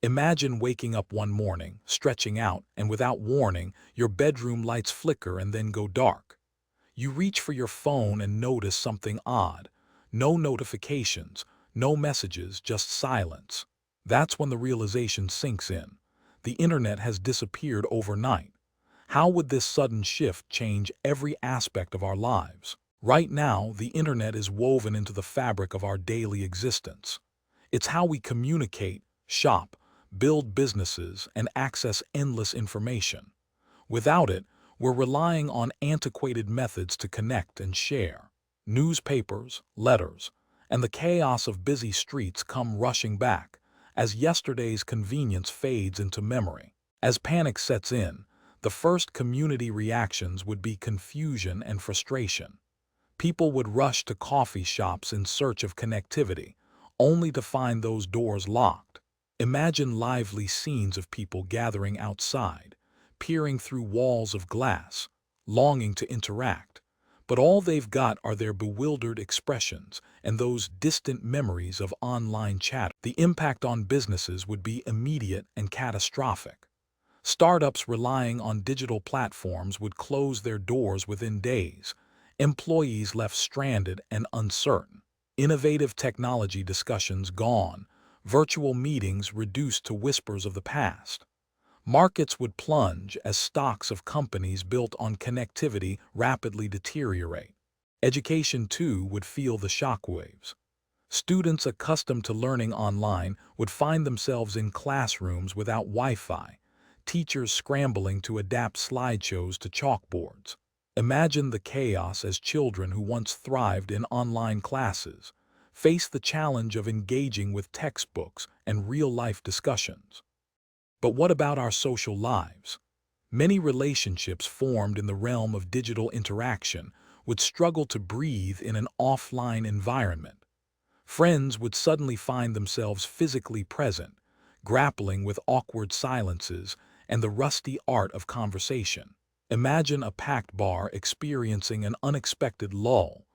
Imagine waking up one morning, stretching out, and without warning, your bedroom lights flicker and then go dark. You reach for your phone and notice something odd. No notifications, no messages, just silence. That's when the realization sinks in. The internet has disappeared overnight. How would this sudden shift change every aspect of our lives? Right now, the internet is woven into the fabric of our daily existence. It's how we communicate, shop, build businesses, and access endless information. Without it, we're relying on antiquated methods to connect and share. Newspapers, letters, and the chaos of busy streets come rushing back as yesterday's convenience fades into memory. As panic sets in, the first community reactions would be confusion and frustration. People would rush to coffee shops in search of connectivity, only to find those doors locked. Imagine lively scenes of people gathering outside, peering through walls of glass, longing to interact. But all they've got are their bewildered expressions and those distant memories of online chat. The impact on businesses would be immediate and catastrophic. Startups relying on digital platforms would close their doors within days, employees left stranded and uncertain. Innovative technology discussions gone, virtual meetings reduced to whispers of the past. Markets would plunge as stocks of companies built on connectivity rapidly deteriorate. Education, too, would feel the shockwaves. Students accustomed to learning online would find themselves in classrooms without Wi-Fi, teachers scrambling to adapt slideshows to chalkboards. Imagine the chaos as children who once thrived in online classes face the challenge of engaging with textbooks and real-life discussions. But what about our social lives? Many relationships formed in the realm of digital interaction would struggle to breathe in an offline environment. Friends would suddenly find themselves physically present, grappling with awkward silences and the rusty art of conversation. Imagine a packed bar experiencing an unexpected lull,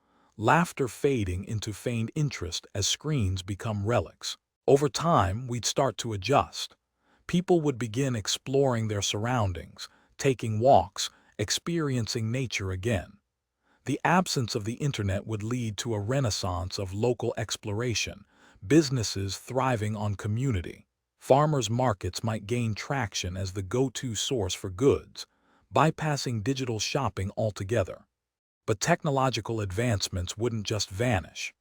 laughter fading into feigned interest as screens become relics. Over time, we'd start to adjust. People would begin exploring their surroundings, taking walks, experiencing nature again. The absence of the internet would lead to a renaissance of local exploration, businesses thriving on community. Farmers' markets might gain traction as the go-to source for goods, bypassing digital shopping altogether. But technological advancements wouldn't just vanish.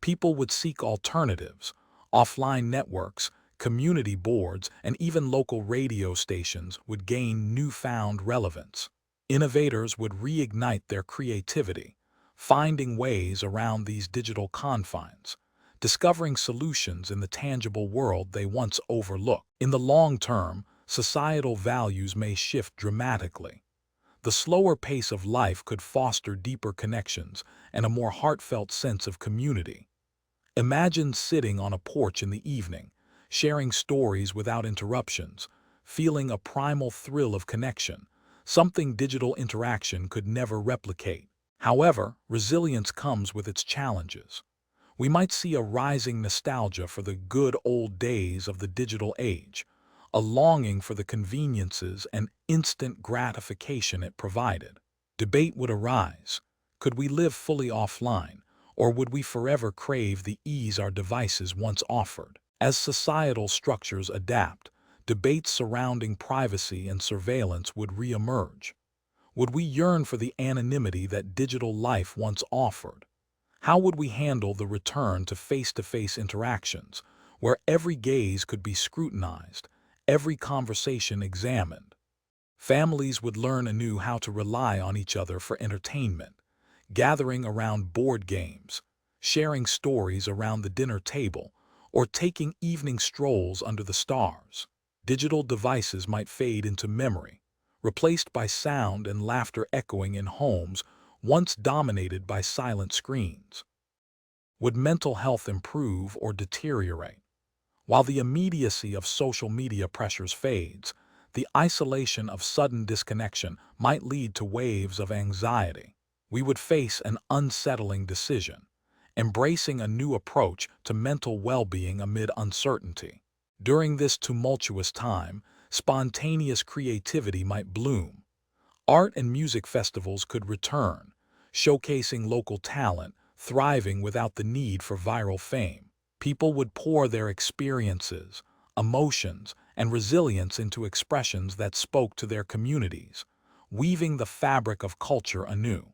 People would seek alternatives, offline networks, community boards, and even local radio stations would gain newfound relevance. Innovators would reignite their creativity, finding ways around these digital confines, discovering solutions in the tangible world they once overlooked. In the long term, societal values may shift dramatically. The slower pace of life could foster deeper connections and a more heartfelt sense of community. Imagine sitting on a porch in the evening, sharing stories without interruptions, feeling a primal thrill of connection, something digital interaction could never replicate. However, resilience comes with its challenges. We might see a rising nostalgia for the good old days of the digital age, a longing for the conveniences and instant gratification it provided. Debate would arise. Could we live fully offline, or would we forever crave the ease our devices once offered? As societal structures adapt, debates surrounding privacy and surveillance would re-emerge. Would we yearn for the anonymity that digital life once offered? How would we handle the return to face-to-face interactions, where every gaze could be scrutinized, every conversation examined? Families would learn anew how to rely on each other for entertainment, gathering around board games, sharing stories around the dinner table, or taking evening strolls under the stars. Digital devices might fade into memory, replaced by sound and laughter echoing in homes once dominated by silent screens. Would mental health improve or deteriorate? While the immediacy of social media pressures fades, the isolation of sudden disconnection might lead to waves of anxiety. We would face an unsettling decision, embracing a new approach to mental well-being amid uncertainty. During this tumultuous time, spontaneous creativity might bloom. Art and music festivals could return, showcasing local talent, thriving without the need for viral fame. People would pour their experiences, emotions, and resilience into expressions that spoke to their communities, weaving the fabric of culture anew.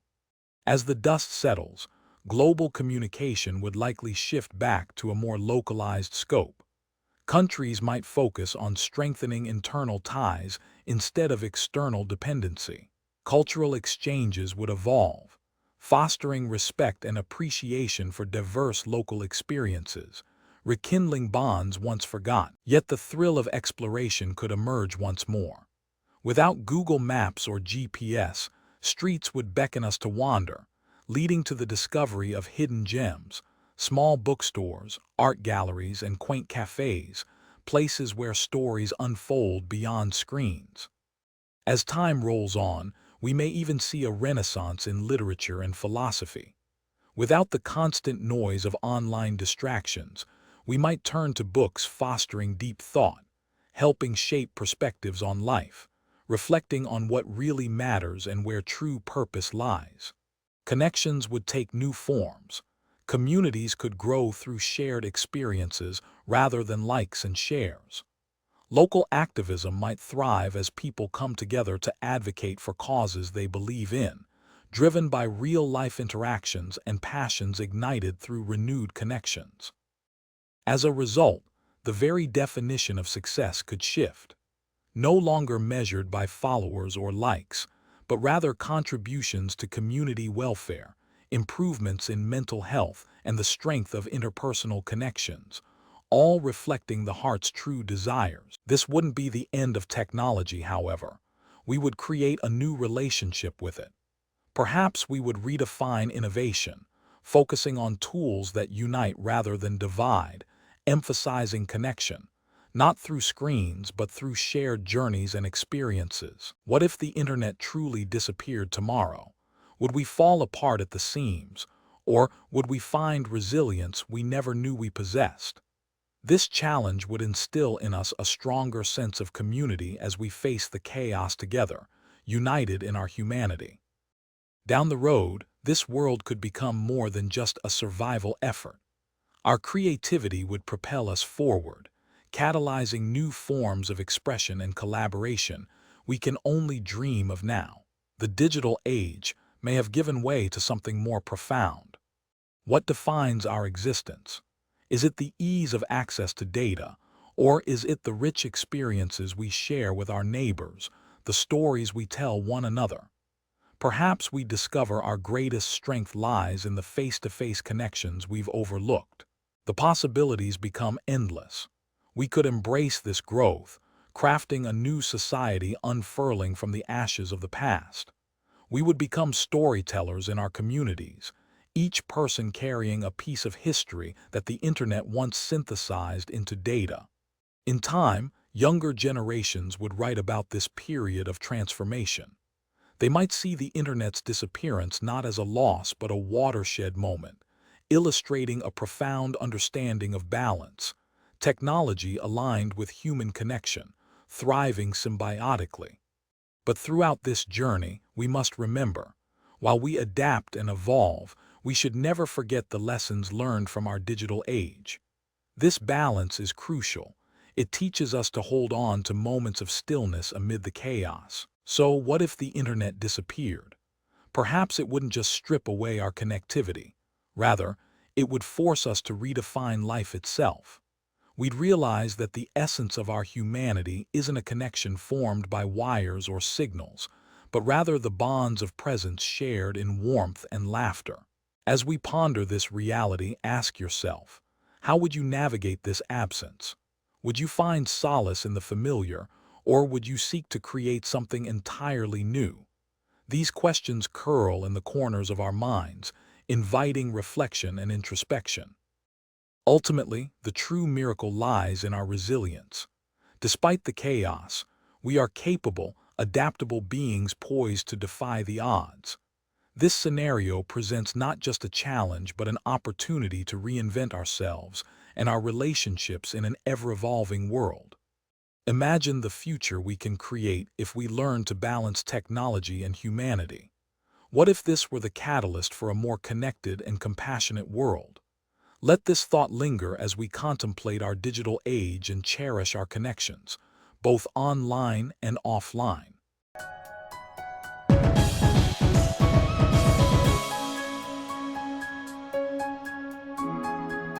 As the dust settles, global communication would likely shift back to a more localized scope. Countries might focus on strengthening internal ties instead of external dependency. Cultural exchanges would evolve, fostering respect and appreciation for diverse local experiences, rekindling bonds once forgotten. Yet the thrill of exploration could emerge once more. Without Google Maps or GPS, streets would beckon us to wander, leading to the discovery of hidden gems, small bookstores, art galleries, and quaint cafes, places where stories unfold beyond screens. As time rolls on, we may even see a renaissance in literature and philosophy. Without the constant noise of online distractions, we might turn to books fostering deep thought, helping shape perspectives on life, reflecting on what really matters and where true purpose lies. Connections would take new forms. Communities could grow through shared experiences rather than likes and shares. Local activism might thrive as people come together to advocate for causes they believe in, driven by real-life interactions and passions ignited through renewed connections. As a result, the very definition of success could shift, no longer measured by followers or likes, but rather contributions to community welfare, improvements in mental health, and the strength of interpersonal connections, all reflecting the heart's true desires. This wouldn't be the end of technology, however. We would create a new relationship with it. Perhaps we would redefine innovation, focusing on tools that unite rather than divide, emphasizing connection, not through screens but through shared journeys and experiences. What if the internet truly disappeared tomorrow? Would we fall apart at the seams, or would we find resilience we never knew we possessed? This challenge would instill in us a stronger sense of community as we face the chaos together, united in our humanity. Down the road, this world could become more than just a survival effort. Our creativity would propel us forward, catalyzing new forms of expression and collaboration we can only dream of now. The digital age may have given way to something more profound. What defines our existence? Is it the ease of access to data, or is it the rich experiences we share with our neighbors, the stories we tell one another? Perhaps we discover our greatest strength lies in the face-to-face connections we've overlooked. The possibilities become endless. We could embrace this growth, crafting a new society unfurling from the ashes of the past. We would become storytellers in our communities, each person carrying a piece of history that the internet once synthesized into data. In time, younger generations would write about this period of transformation. They might see the internet's disappearance not as a loss but a watershed moment, illustrating a profound understanding of balance, technology aligned with human connection, thriving symbiotically. But throughout this journey, we must remember, while we adapt and evolve, we should never forget the lessons learned from our digital age. This balance is crucial. It teaches us to hold on to moments of stillness amid the chaos. So what if the internet disappeared? Perhaps it wouldn't just strip away our connectivity. Rather, it would force us to redefine life itself. We'd realize that the essence of our humanity isn't a connection formed by wires or signals, but rather the bonds of presence shared in warmth and laughter. As we ponder this reality, ask yourself, how would you navigate this absence? Would you find solace in the familiar, or would you seek to create something entirely new? These questions curl in the corners of our minds, inviting reflection and introspection. Ultimately, the true miracle lies in our resilience. Despite the chaos, we are capable, adaptable beings poised to defy the odds. This scenario presents not just a challenge but an opportunity to reinvent ourselves and our relationships in an ever-evolving world. Imagine the future we can create if we learn to balance technology and humanity. What if this were the catalyst for a more connected and compassionate world? Let this thought linger as we contemplate our digital age and cherish our connections, both online and offline.